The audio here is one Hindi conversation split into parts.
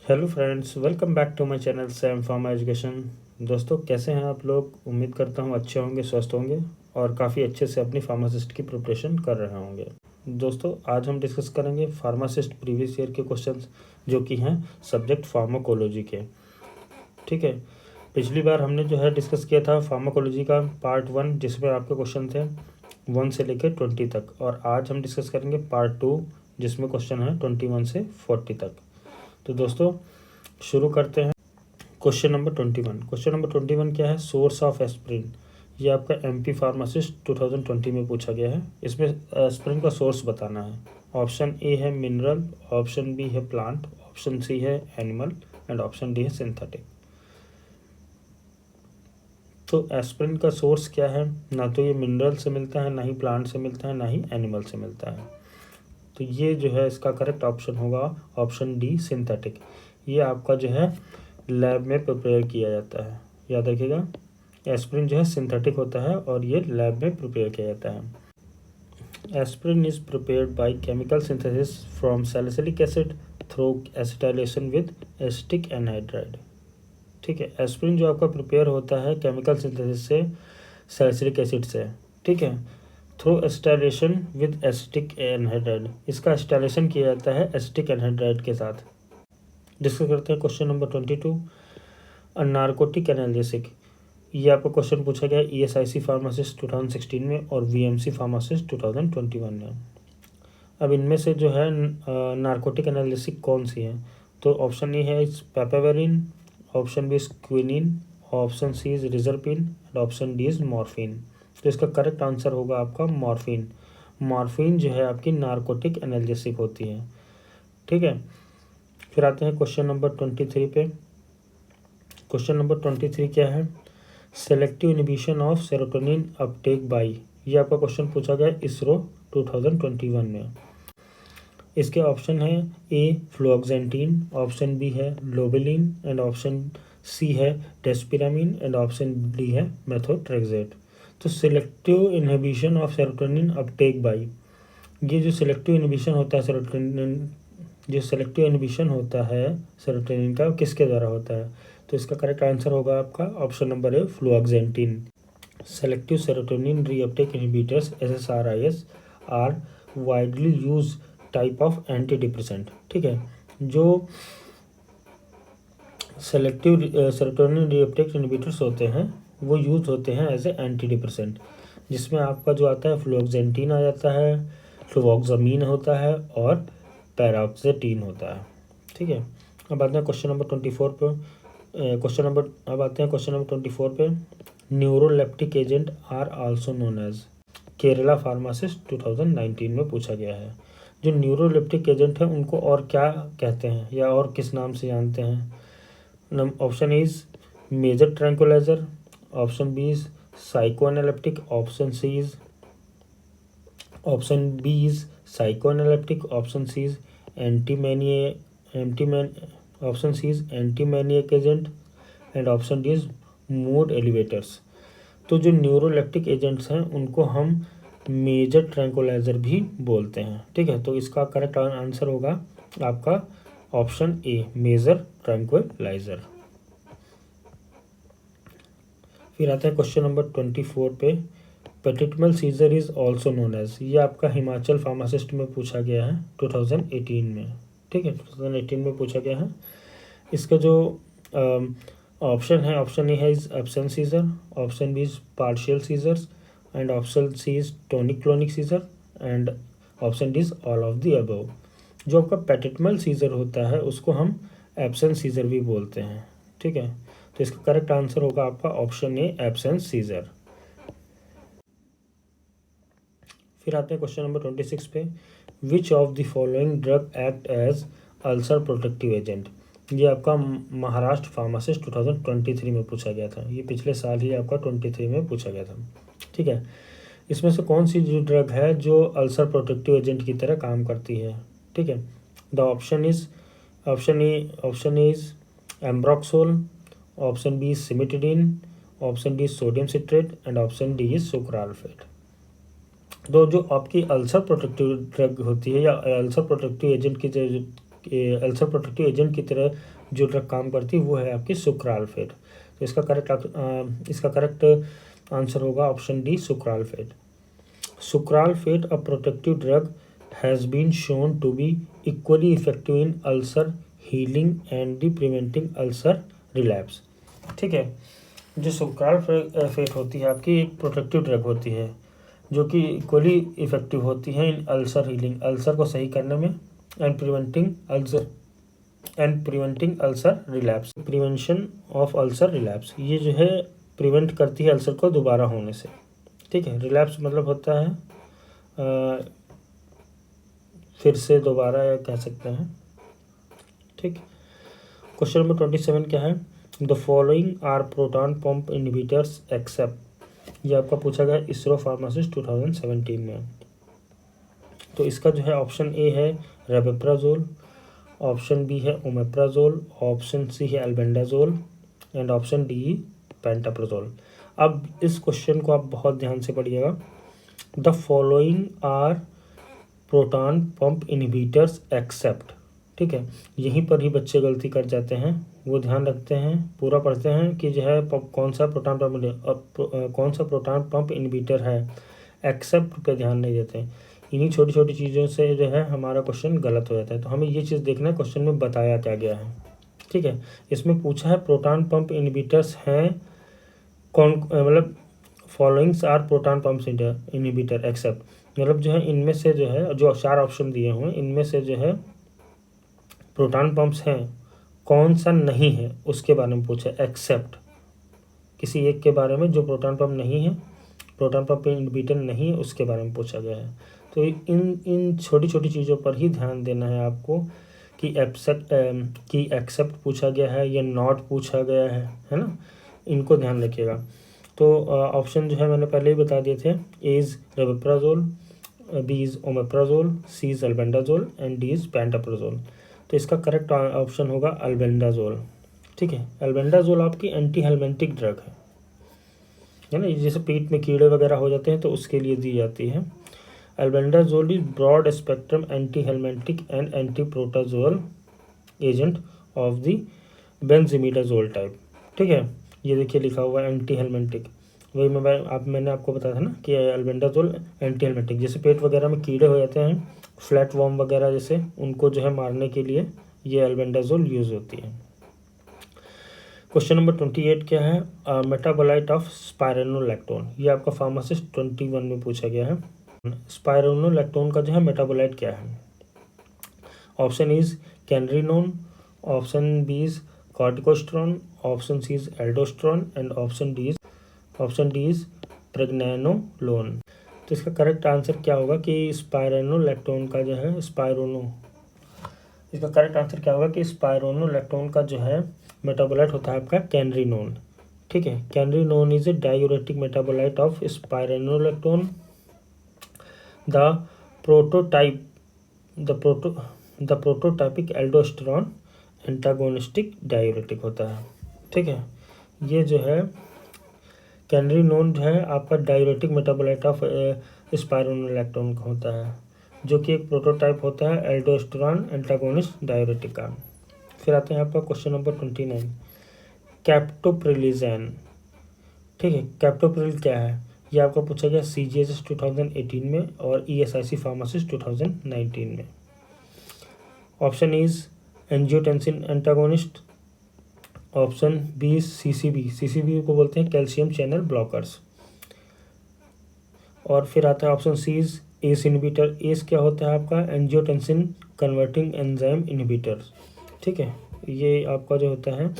Hello friends, welcome back to my channel Sam pharma education. दोस्तों, कैसे हैं आप लोग? उम्मीद करता हूं अच्छे होंगे, स्वस्थ होंगे और काफ़ी अच्छे से अपनी फार्मासिस्ट की प्रिपरेशन कर रहे होंगे। दोस्तों, आज हम डिस्कस करेंगे फार्मासिस्ट प्रीवियस ईयर के क्वेश्चंस जो कि हैं सब्जेक्ट फार्माकोलॉजी के। ठीक है, पिछली बार हमने जो है डिस्कस किया था फार्माकोलॉजी का पार्ट 1, जिसमें आपके क्वेश्चन थे 1 से लेकर 20 तक, और आज हम डिस्कस करेंगे पार्ट 2 जिसमें क्वेश्चन है 21 से 40 तक। तो दोस्तों, शुरू करते हैं। क्वेश्चन नंबर 21 क्या है? Source of aspirin. ये आपका एमपी फार्मासिस्ट 2020 में पूछा गया है। इसमें एस्प्रिन का सोर्स बताना है। ऑप्शन ए है मिनरल, ऑप्शन बी है प्लांट, ऑप्शन सी है एनिमल एंड ऑप्शन डी है सिंथेटिक। तो एस्प्रिन का सोर्स क्या है? ना तो ये मिनरल से मिलता है, ना ही प्लांट से मिलता है, ना ही एनिमल से मिलता है। तो ये जो है इसका करेक्ट ऑप्शन होगा ऑप्शन डी सिंथेटिक। ये आपका जो है लैब में प्रिपेयर किया जाता है, याद रखिएगा। एस्प्रिन जो है सिंथेटिक होता है और ये लैब में प्रिपेयर किया जाता है। Aspirin is prepared by chemical synthesis from salicylic acid through acetylation with acetic anhydride. ठीक है, एस्प्रिन जो आपका प्रिपेयर होता है केमिकल सिंथेसिस से, सैलिसिलिक एसिड से, ठीक है, through acetylation with acetic anhydride. इसका एसिटाइलेशन किया जाता है एसिटिक एनहाइड्राइड के साथ। डिस्कस करते हैं क्वेश्चन नंबर 22, नार्कोटिक एनालिसिक। ये आपको क्वेश्चन पूछा गया ESIC फार्मासिस्ट 2016 में और VMC फार्मासिस्ट 2021 में। अब इनमें से जो है नार्कोटिक एनालिसिक कौन सी है? तो ऑप्शन ए है papaverine, option B is quinine, option C is reserpine and option D is morphine. तो इसका करेक्ट आंसर होगा आपका मॉर्फिन। मॉर्फिन जो है आपकी नार्कोटिक एनालिसिक होती है। ठीक है, फिर आते हैं क्वेश्चन नंबर 23 पे। क्वेश्चन नंबर 23 क्या है? Selective inhibition of serotonin Uptake by. ये आपका क्वेश्चन पूछा गया इसरो 2021 में। इसके ऑप्शन है ए फ्लोक्सेंटीन, ऑप्शन बी है लोबेलिन एंड ऑप्शन सी है डेस्पिरामिन एंड ऑप्शन डी है मेथोट्रेक्सेट। तो selective inhibition of serotonin Uptake by, ये जो सिलेक्टिव इनहिबिशन होता है सेरोटोनिन का, किसके द्वारा होता है? तो इसका करेक्ट आंसर होगा आपका option number A fluoxetine. Selective serotonin reuptake inhibitors SSRIs are widely use type of anti depressant. ठीक है, जो सेलेक्टिव सेरोटोनिन रीअपटेक इनहिबिटर्स होते हैं वो यूज होते हैं एज ए एंटी डिप्रेसेंट, जिसमें आपका जो आता है फ्लोक्सेंटीन आ जाता है, फ्लोक्सामीन होता है और पैराक्सेटीन होता है। ठीक है, अब आते हैं क्वेश्चन नंबर 24 पे। क्वेश्चन नंबर 24 पे। Neuroleptic agent are also known as. Kerala pharmacist 2019 में पूछा गया है। जो न्यूरोलेप्टिक एजेंट है उनको और क्या कहते हैं या और किस नाम से जानते हैं? Option is major tranquilizer, option B is psychoanaleptic, option B is psychoanaleptic, option C is option C is antimanic agent and option D is mood elevators. तो जो न्यूरोलेप्टिक एजेंट्स हैं उनको हम मेजर ट्रैंकुलाइजर भी बोलते हैं। ठीक है, तो इसका करेक्ट आंसर होगा आपका ऑप्शन ए मेजर ट्रैंकुलाइजर। फिर आता है क्वेश्चन नंबर 24 पे। Petit mal seizure is also known as. ये आपका हिमाचल फार्मासिस्ट में पूछा गया है 2018 में। ठीक है, 2018 में पूछा गया है। इसका जो ऑप्शन है, ऑप्शन ए है is absent seizure, option B is partial seizures and option C is tonic clonic seizure and option D is all of the above. जो आपका पेटिटमल सीजर होता है उसको हम एब्सेंट सीजर भी बोलते हैं। ठीक है, तो इसका करेक्ट आंसर होगा आपका ऑप्शन ए एब्सेंट सीजर। फिर आते हैं क्वेश्चन नंबर 26 पे। Which of the following drug act as ulcer protective agent. ये आपका महाराष्ट्र फार्मासिस्ट 2023 में पूछा गया था। ये पिछले साल ही आपका 23 में पूछा गया था। ठीक है, इसमें से कौन सी जो ड्रग है जो अल्सर प्रोटेक्टिव एजेंट की तरह काम करती है? ठीक है, the option A is ambroxol, option B is cimetidine, option D is sodium citrate and option D is sucralfate. तो जो आपकी अल्सर प्रोटेक्टिव ड्रग होती है या ulcer protective agent ulcer protective agent की तरह जो ड्रग काम करती है वो है आपकी सुक्रालफेट। तो इसका करेक्ट आंसर होगा option D, sucralfate. Sucralfate a protective drug has been shown to be equally effective in ulcer healing and the preventing ulcer relapse. ठीक है, जो सुक्रालफेट होती है आपकी एक प्रोटेक्टिव ड्रग होती है जो कि इक्वली इफेक्टिव होती है इन अल्सर हीलिंग, अल्सर को सही करने में, and preventing ulcer relapse, prevention of ulcer relapse. ये जो है प्रिवेंट करती है अल्सर को दोबारा होने से। ठीक है, रिलैप्स मतलब होता है फिर से दोबारा या कह सकते हैं। ठीक, क्वेश्चन नंबर 27 क्या है? The following are proton pump inhibitors except. ये आपका पूछा गया इसरो फार्मासिस्ट 2017 में। तो इसका जो है ऑप्शन ए है रेबेप्राजोल, ऑप्शन बी है ओमेप्राजोल, ऑप्शन सी है albendazole and option D pantoprazole. अब इस क्वेश्चन को आप बहुत ध्यान से पढ़िएगा। The following are proton pump inhibitors except. ठीक है, यहीं पर ही बच्चे गलती कर जाते हैं, वो ध्यान रखते हैं, पूरा पढ़ते हैं कि जो है कौन सा प्रोटॉन पंप इनहिबिटर है, एक्सेप्ट पे ध्यान नहीं देते। इन्हीं छोटी छोटी चीज़ों से जो है हमारा क्वेश्चन गलत हो जाता है। तो हमें ये चीज़ देखना है क्वेश्चन में बताया क्या गया है। ठीक है, इसमें पूछा है प्रोटॉन पंप इनहिबिटर्स हैं कौन, मतलब followings are proton pump inhibitor except, मतलब जो है इनमें से जो है जो 4 ऑप्शन दिए हुए हैं इनमें से जो है प्रोटॉन पंप्स हैं कौन सा नहीं है उसके बारे में पूछा, एक्सेप्ट किसी एक के बारे में जो प्रोटॉन पंप नहीं है, प्रोटॉन पंप इनहिबिटर नहीं है उसके बारे में पूछा गया है। तो इन छोटी छोटी चीज़ों पर ही ध्यान देना है आपको कि एक्सेप्ट पूछा गया है या नॉट पूछा गया है ना, इनको ध्यान रखिएगा। तो ऑप्शन जो है मैंने पहले ही बता दिए थे, A is rabeprazole, B is omeprazole, C is albendazole and D is pantoprazole. तो इसका करेक्ट ऑप्शन होगा एल्बेंडाजोल। ठीक है, एल्बेंडाजोल आपकी एंटी हेलमेंटिक ड्रग है ना, जैसे पेट में कीड़े वगैरह हो जाते हैं तो उसके लिए दी जाती है। Albendazole is broad spectrum anti helminthic and anti protozoal agent of the benzimidazole type. ठीक है, ये देखिए लिखा हुआ है एंटी हेलमेंटिक, वही मैंने आपको बताया था ना कि एल्बेंडाजोल एंटी हेलमेंटिक, जैसे पेट वगैरह में कीड़े हो जाते हैं, फ्लैट वॉर्म वगैरह जैसे, उनको जो है मारने के लिए ये एल्बेंडाजोल यूज़ होती है। क्वेश्चन नंबर 28 क्या है? Metabolite of spironolactone. ये आपका फार्मासिस्ट 21 में पूछा गया है। स्पाइरोनोलैक्टोन का जो है मेटाबोलाइट क्या है? Option is canrenone, option B is corticosterone, option C is aldosterone and option D is pregnanolone. तो इसका करेक्ट आंसर क्या होगा कि स्पाइरोनोलैक्टोन का जो है इसका करेक्ट आंसर क्या होगा कि स्पाइरोनोलैक्टोन का जो है मेटाबोलाइट होता है आपका कैनरिनोन। ठीक है, canrenone is a diuretic metabolite of spironolactone. The prototypic aldosterone antagonistic diuretic होता है। ठीक है, ये जो है कैनरिनोन जो है आपका डायूरेटिक मेटाबोलाइट ऑफ स्पाइरोनोलैक्टोन का होता है, जो कि एक प्रोटोटाइप होता है एल्डोस्टेरॉन एंटागोनिस्ट डायूरेटिक का। फिर आते हैं आपका क्वेश्चन नंबर 29, कैप्टोप्रिलिज़ैन। ठीक है, कैप्टोप्रिल क्या है? ये आपका पूछा गया CGHS 2018 में और ESIC फार्मासिस्ट 2019 में। Option is angiotensin antagonist, option B CCB को बोलते हैं कैल्शियम चैनल ब्लॉकर्स, और फिर आता है option C is ACE inhibitor. ACE क्या होता है आपका? Angiotensin converting enzyme inhibitor. ठीक है, ये आपका जो होता है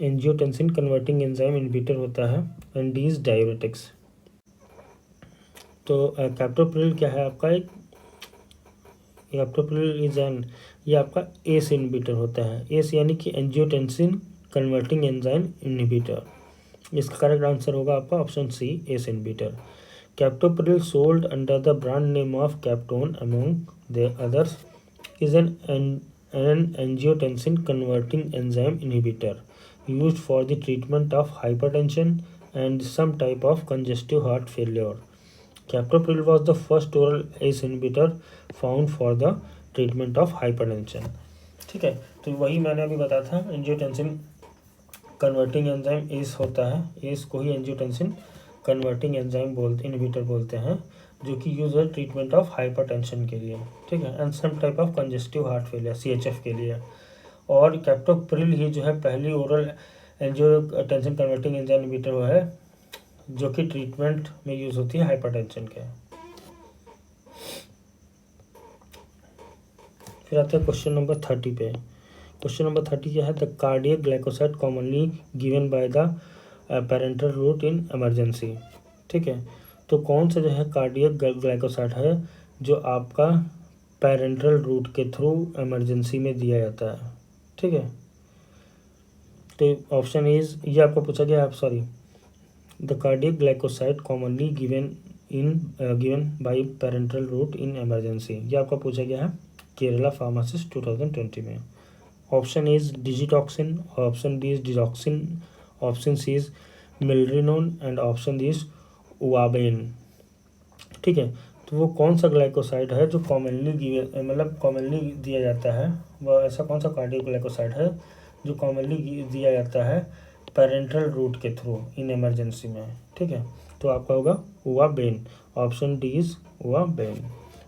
एंजियोटेंसिन कन्वर्टिंग एंजाइम इनहिबिटर होता है एंड डी इज डायूरेटिक्स। तो कैप्टोप्रिल क्या है आपका? एक कैप्टोप्रिल इज एन, ये आपका एस इनहिबिटर होता है, एस यानी कि एंजियोटेंसिन कन्वर्टिंग एंजाइम इनहिबिटर। इसका करेक्ट आंसर होगा आपका option C, ACE inhibitor. Captopril sold under the brand name of Capoten among the others is an angiotensin converting enzyme inhibitor used for the treatment of hypertension and some type of congestive heart failure. Captopril was the first oral ACE inhibitor found for the treatment of hypertension. ठीक है। तो वही मैंने अभी बताया था, एंजियोटेंसिन कन्वर्टिंग एंजाइम एस होता है, एस को ही एंजियोटेंसिन कन्वर्टिंग एंजाइम इनहिबिटर बोलते हैं, जो कि यूज है ट्रीटमेंट ऑफ हाइपरटेंशन के लिए, ठीक है, and some type of congestive heart failure CHF के लिए। और कैप्टोप्रिल ही जो है पहली oral angiotensin converting enzyme inhibitor है जो कि ट्रीटमेंट में यूज होती है हाइपरटेंशन के। फिर आते हैं क्वेश्चन नंबर 30 पे। क्वेश्चन नंबर 30 क्या है? The cardiac glycoside commonly given by the parenteral route in emergency, ठीक है। तो कौन सा जो है कार्डियक ग्लाइकोसाइड है जो आपका पेरेंटल रूट के थ्रू इमरजेंसी में दिया जाता है, ठीक है। तो ऑप्शन इज, ये आपको पूछा गया है, sorry, the cardiac glycoside commonly given by parenteral route in emergency, ये आपका पूछा गया है केरला फार्मासिस्ट 2020 में। Option is digitoxin, option B is digoxin, option C is milrinone and option D is ouabain, ठीक है। तो वो कौन सा ग्लाइकोसाइड है जो कॉमनली दिया जाता है, वह ऐसा कौन सा कार्डियो ग्लाइकोसाइड है जो कॉमनली दिया जाता है पेरेंटल रूट के थ्रू इन इमरजेंसी में, ठीक है। तो आपका होगा ouabain, option D is ouabain.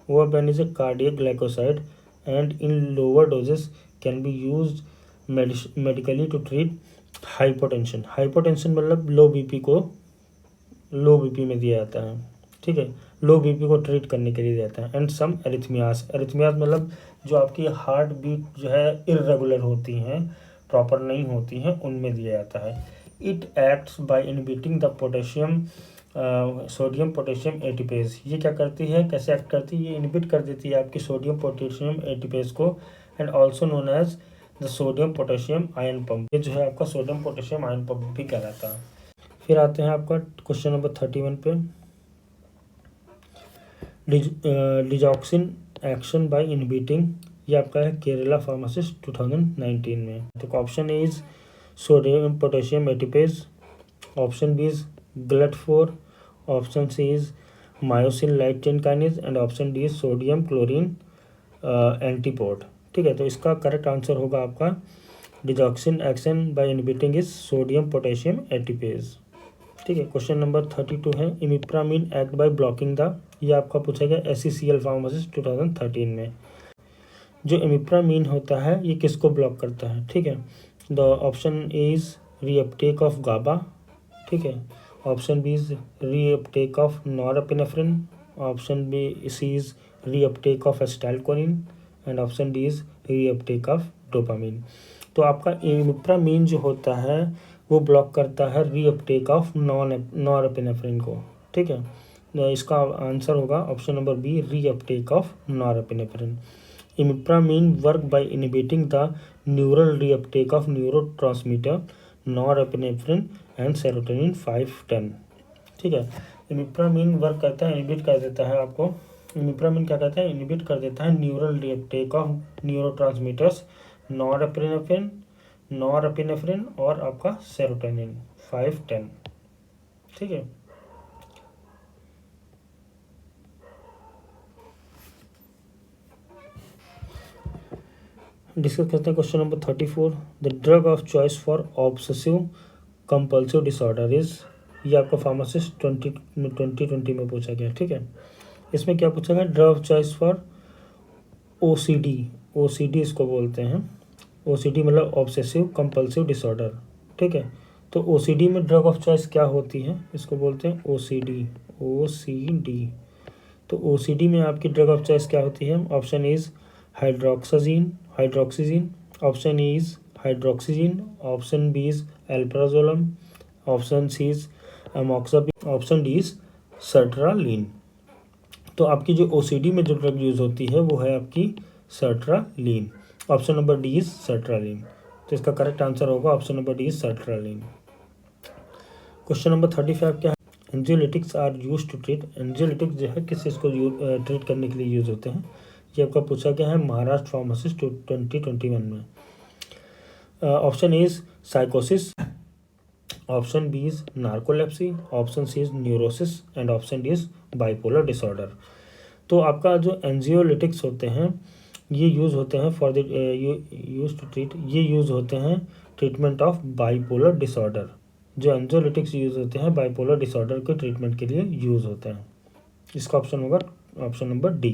Ouabain is a cardiac glycoside and in lower doses can be use medically to treat hypotension. Hypotension मतलब लो बीपी में दिया जाता है, ठीक है, लो बीपी को ट्रीट करने के लिए दिया जाता है। एंड सम एरिथमियास मतलब जो आपकी हार्ट बीट जो है इर्रेगुलर होती हैं, प्रॉपर नहीं होती हैं, उनमें दिया जाता है। It acts by inhibiting the sodium potassium ATPase. ये क्या करती है, कैसे एक्ट करती है? ये इनहिबिट कर देती है आपकी सोडियम पोटेशियम एटीपेज को, and also known as the sodium potassium ion pump. ये जो है आपका सोडियम पोटेशियम आयन पंप भी कहलाता है। फिर आते हैं आपका क्वेश्चन नंबर 31 पे। डिजॉक्सिन एक्शन बाय इनहिबिटिंग, ये आपका है केरला फार्मासिस्ट 2019 में। तो option A is sodium potassium ATPase, option B is GLUT4, option C is myosin light chain kinase and option D is sodium chlorine antiport, ठीक है। तो इसका करेक्ट आंसर होगा आपका digoxin action by inhibiting is sodium potassium ATPase, ठीक है। क्वेश्चन नंबर 32 है imipramine act by blocking the, ये आपका पूछा गया SCCL फार्मासिस्ट 2013 में। जो इमिप्रामिन होता है ये किसको ब्लॉक करता है, ठीक है। The option A is reuptake of GABA, ठीक है, option B is reuptake of norepinephrine, option B C is reuptake of acetylcholine and option D is reuptake of dopamine. तो आपका इमिप्रामिन जो होता है वो ब्लॉक करता है रीअपटेक ऑफ नॉरएपिनेफ्रिन को, ठीक है। तो इसका आंसर होगा option number B, reuptake of norepinephrine. Imipramine work by inhibiting the neural reuptake of neurotransmitter norepinephrine and serotonin 5-10, ठीक है। इमिप्रामिन वर्क करता है, इनहिबिट कर देता है आपको, इमिप्रामिन क्या करता है, इनहिबिट कर देता है neural reuptake of neurotransmitters norepinephrine और आपका सेरोटोनिन 5-10, ठीक है। डिस्कस करते हैं question number 34। The drug of choice for obsessive compulsive disorder is, ये आपका फार्मासिस्ट 2020 में पूछा गया, ठीक है। इसमें क्या पूछा गया, drug of choice for OCD इसको बोलते हैं। OCD मतलब ऑब्सेसिव कंपल्सिव डिसऑर्डर, ठीक है। तो OCD में ड्रग ऑफ चॉइस क्या होती है, इसको बोलते हैं OCD। तो OCD में आपकी ड्रग ऑफ चॉइस क्या होती है? Option is hydroxyzine, option E is hydroxyzine, option B is alprazolam, option C is amoxicillin, option D is sertraline. तो आपकी जो OCD में जो ड्रग यूज होती है वो है आपकी sertraline, option number D is sertraline. तो इसका करेक्ट आंसर होगा option number D is sertraline. Question number 35 क्या है, एंजियोलिटिक्स आर यूज टू ट्रीट, एंजियोलिटिक्स जो है किस चीज़ को ट्रीट करने के लिए यूज होते हैं, ये आपका पूछा गया है महाराष्ट्र फार्मासिस्ट 2021 में। ऑप्शन इज साइकोसिस, option B is narcolepsy, option C is neurosis and option D is bipolar disorder. तो आपका जो एंजियोलिटिक्स होते हैं ये यूज़ होते हैं for the use to treat, ये यूज़ होते हैं ट्रीटमेंट ऑफ बाइपोलर डिसऑर्डर। जो एंक्सोलिटिक्स यूज़ होते हैं बाइपोलर डिसऑर्डर के ट्रीटमेंट के लिए यूज़ होते हैं। इसका ऑप्शन होगा ऑप्शन नंबर डी।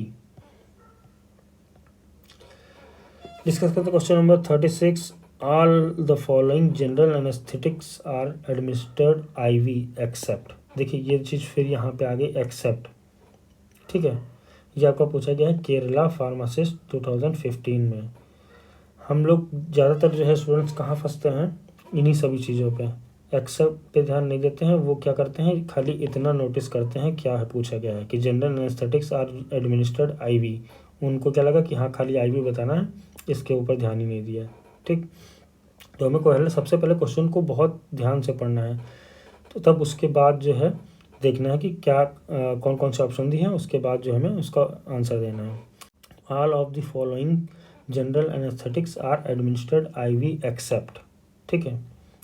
डिस्कस करते question number 36। All the following general anaesthetics are administered IV except. देखिए ये चीज़ फिर यहाँ पे आ गई एक्सेप्ट, ठीक है। ये आपका पूछा गया है केरला फार्मासिस्ट 2015 में। हम लोग ज़्यादातर जो है स्टूडेंट्स कहाँ फंसते हैं, इन्हीं सभी चीज़ों पे। एक्सेप्ट पे ध्यान नहीं देते हैं, वो क्या करते हैं खाली इतना नोटिस करते हैं क्या है पूछा गया है कि general anaesthetics are administered IV। उनको क्या लगा कि हाँ खाली IV बताना है, इसके ऊपर ध्यान ही नहीं दिया, ठीक। तो हमें पहले सबसे पहले क्वेश्चन को बहुत ध्यान से पढ़ना है, तो तब उसके बाद जो है देखना है कि क्या कौन कौन से ऑप्शन दिए हैं, उसके बाद जो हमें उसका आंसर देना है। All of the following general anaesthetics are administered IV except, ठीक है।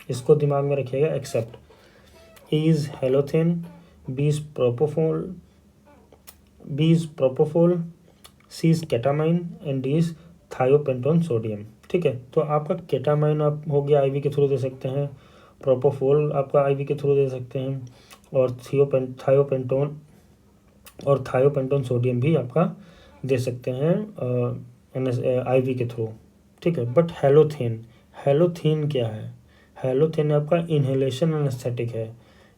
इसको दिमाग में रखिएगा, except. A is halothane, B is propofol, C is ketamine and D is thiopentone sodium, ठीक है। तो आपका केटामाइन आप हो गया IV के थ्रू दे सकते हैं, प्रोपोफोल आपका IV के थ्रू दे सकते हैं, और थायोपेंटोन सोडियम भी आपका दे सकते हैं IV के थ्रू, ठीक है। बट हेलोथेन क्या है? हेलोथेन आपका इन्हेलेशन एनेस्थेटिक है,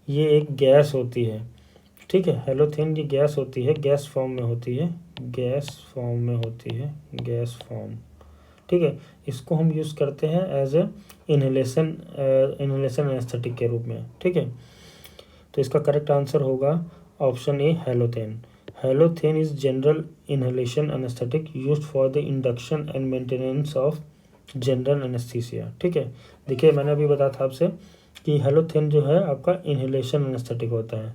ये एक गैस होती है, ठीक है। हेलोथेन ये गैस होती है, गैस फॉर्म में होती है, गैस फॉर्म, ठीक है। इसको हम यूज़ करते हैं एज ए इन्हेलेशन एनेस्थेटिक के रूप में, ठीक है। तो इसका करेक्ट आंसर होगा option A halothane. Halothane is general inhalation anaesthetic used for the induction and maintenance of general anaesthesia, ठीक है। देखिए मैंने अभी बताया था आपसे कि हेलोथेन जो है आपका इन्हेलेशन एनेस्थेटिक होता है,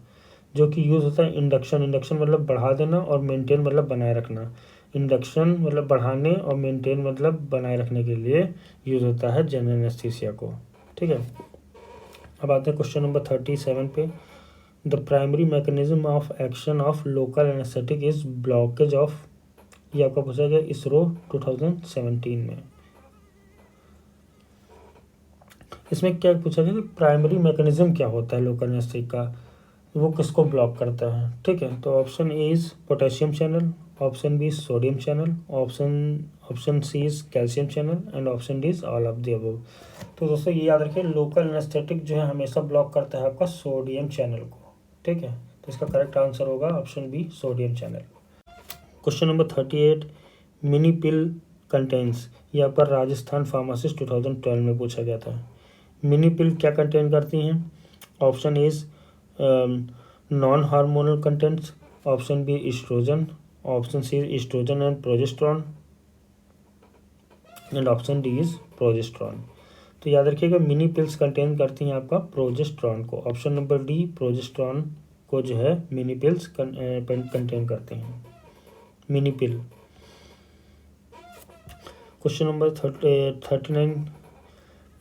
जो कि यूज़ होता है इंडक्शन मतलब बढ़ा देना, और मेंटेन मतलब बनाए रखना। इंडक्शन मतलब बढ़ाने और मेंटेन मतलब बनाए रखने के लिए यूज़ होता है जनरल एनेस्थीसिया को, ठीक है। अब आते हैं क्वेश्चन नंबर 37 पे। The primary mechanism of action of local anaesthetic is blockage of, ये आपका पूछा गया इसरो 2017 में। इसमें क्या पूछा गया कि प्राइमरी मैकेनिज्म क्या होता है लोकल एनेस्थेटिक का, वो किसको ब्लॉक करता है, ठीक है। तो option A is potassium channel, option B sodium channel, option C is calcium channel and option D is all of the above. तो दोस्तों ये याद रखिए लोकल एनेस्थेटिक जो है हमेशा ब्लॉक करता है आपका सोडियम चैनल को, ठीक है। तो इसका करेक्ट आंसर होगा option B sodium channel. Question number 38। Mini pill contains, ये आपका राजस्थान फार्मासिस्ट 2012 में पूछा गया था। मिनी पिल क्या कंटेन करती हैं? Option is non hormonal contents, option B oestrogen, option C oestrogen and progesterone and option D is progesterone. तो याद रखिएगा मिनी पिल्स कंटेन करती हैं आपका प्रोजेस्ट्रॉन को, ऑप्शन नंबर डी प्रोजेस्ट्रॉन को जो है मिनी पिल्स कंटेन करते हैं, mini pill. Question number 39।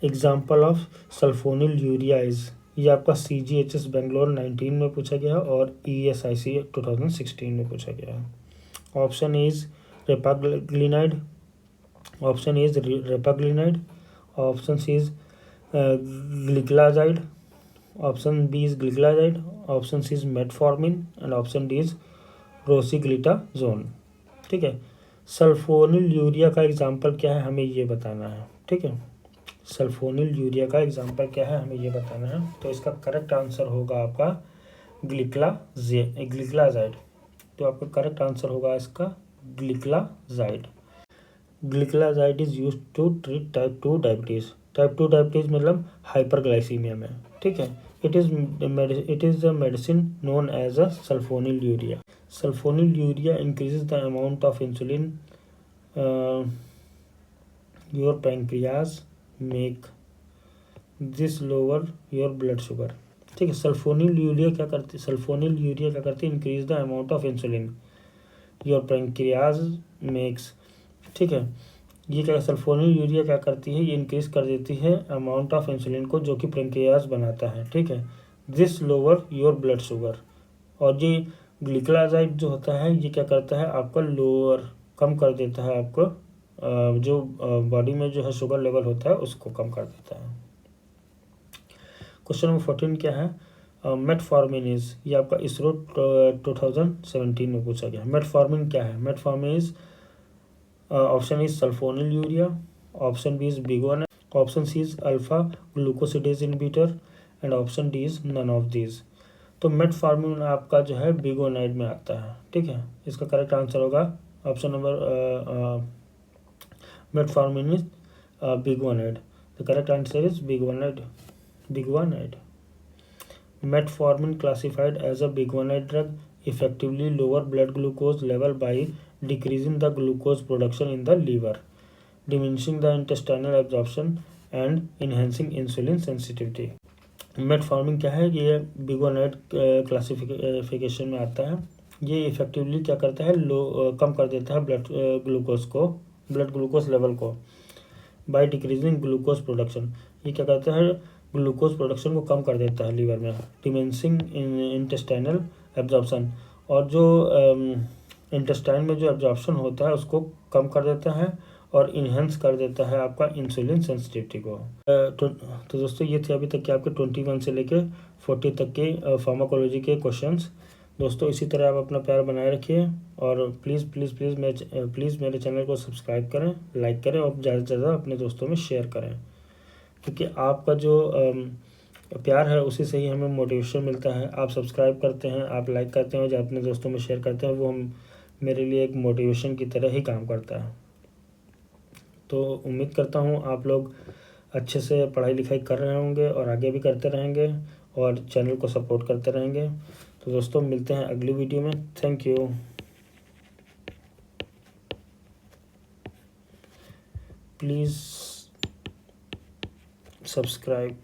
Example of sulphonyl urea is, ये आपका CGHS बेंगलोर 19 में पूछा गया और ESIC 2016 में पूछा गया है। Option is repaglinide, option is repaglinide, option C is gliclazide, option B is gliclazide, option C is metformin and option D is rosiglitazone, ठीक है। सल्फोनिल यूरिया का एग्जाम्पल क्या है हमें ये बताना है, ठीक है। सल्फोनिल यूरिया का एग्जाम्पल क्या है हमें ये बताना है। तो इसका करेक्ट आंसर होगा आपका ग्लिक्लाजाइड। तो आपका करेक्ट आंसर होगा इसका gliclazide. Gliclazide is used to treat type 2 diabetes. Type 2 diabetes मतलब हाइपरग्लाइसीमिया में, ठीक है। It is the medicine known as a sulfonylurea. Sulfonylurea increases the amount of insulin your pancreas make this lower your blood sugar, ठीक है। सल्फोनिल यूरिया क्या करती है increase the amount of insulin your pancreas makes, ठीक है। ये क्या सल्फोनिल यूरिया क्या करती है, ये इंक्रीज कर देती है अमाउंट ऑफ इंसुलिन को जो कि पैंक्रियाज बनाता है, ठीक है। This lower your blood sugar. और ये ग्लिक्लाजाइड जो होता है ये क्या करता है आपका लोअर कम कर देता है आपको जो बॉडी में जो है शुगर लेवल होता है उसको कम कर देता है। क्वेश्चन नंबर 14 क्या है? मेटफॉर्मिन इज, ये आपका इसरो 2017 में पूछा गया। मेटफॉर्मिन क्या है? Metformin is, option is sulfonylurea, option B is biguanide, option C is alpha glucosidase inhibitor and option D is none of these. तो मेटफॉर्मिन आपका जो है बिगोनाइड में आता है, ठीक है। इसका करेक्ट आंसर होगा option number metformin is biguanide. The correct answer is biguanide, biguanide. Metformin classified as a biguanide drug effectively lower blood glucose level by decreasing the glucose production in the liver, diminishing the intestinal absorption and enhancing insulin sensitivity. Metformin क्या है? ये बिगोनाइड क्लासिफिकेशन में आता है। ये इफेक्टिवली क्या करता है? कम कर देता है ब्लड ग्लूकोज लेवल को बाय डिक्रीजिंग ग्लूकोज प्रोडक्शन। ये क्या करता है? ग्लूकोज प्रोडक्शन को कम कर देता है लीवर में। डिमेंसिंग इंटेस्टाइनल एब्जॉर्प्शन, और जो इंटेस्टाइन में जो एब्जॉर्प्शन होता है उसको कम कर देता है और इन्हेंस कर देता है आपका इंसुलिन सेंसिटिविटी को। तो दोस्तों ये थे अभी तक के आपके 21 से लेके 40 तक के फार्माकोलॉजी के क्वेश्चंस। दोस्तों इसी तरह आप अपना प्यार बनाए रखिए और प्लीज़ मेरे चैनल को सब्सक्राइब करें, लाइक करें और ज़्यादा से ज़्यादा अपने दोस्तों में शेयर करें, क्योंकि आपका जो प्यार है उसी से ही हमें मोटिवेशन मिलता है। आप सब्सक्राइब करते हैं, आप लाइक करते हैं और जो अपने दोस्तों में शेयर करते हैं, वो मेरे लिए एक मोटिवेशन की तरह ही काम करता है। तो उम्मीद करता हूँ आप लोग अच्छे से पढ़ाई लिखाई कर रहे होंगे और आगे भी करते रहेंगे और चैनल को सपोर्ट करते रहेंगे। तो दोस्तों मिलते हैं अगली वीडियो में। Thank you. Please subscribe